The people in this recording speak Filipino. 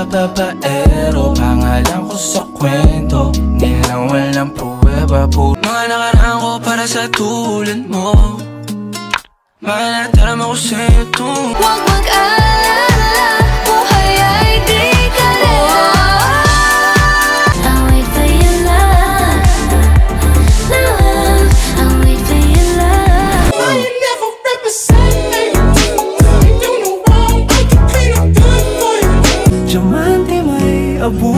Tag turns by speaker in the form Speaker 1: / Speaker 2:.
Speaker 1: babaero, pangalan ko sa kwento, nilang walang pruweba. Mga nakaraan ko para sa tulad mo, mga natarama ko sa'yo to.
Speaker 2: Huwag mag-alala, buhay ay di kalila. I'll wait for your love, love, I'll wait for your love.
Speaker 3: Why you never represent me? You do no wrong, I can clean up good for you.
Speaker 1: Diamante may abo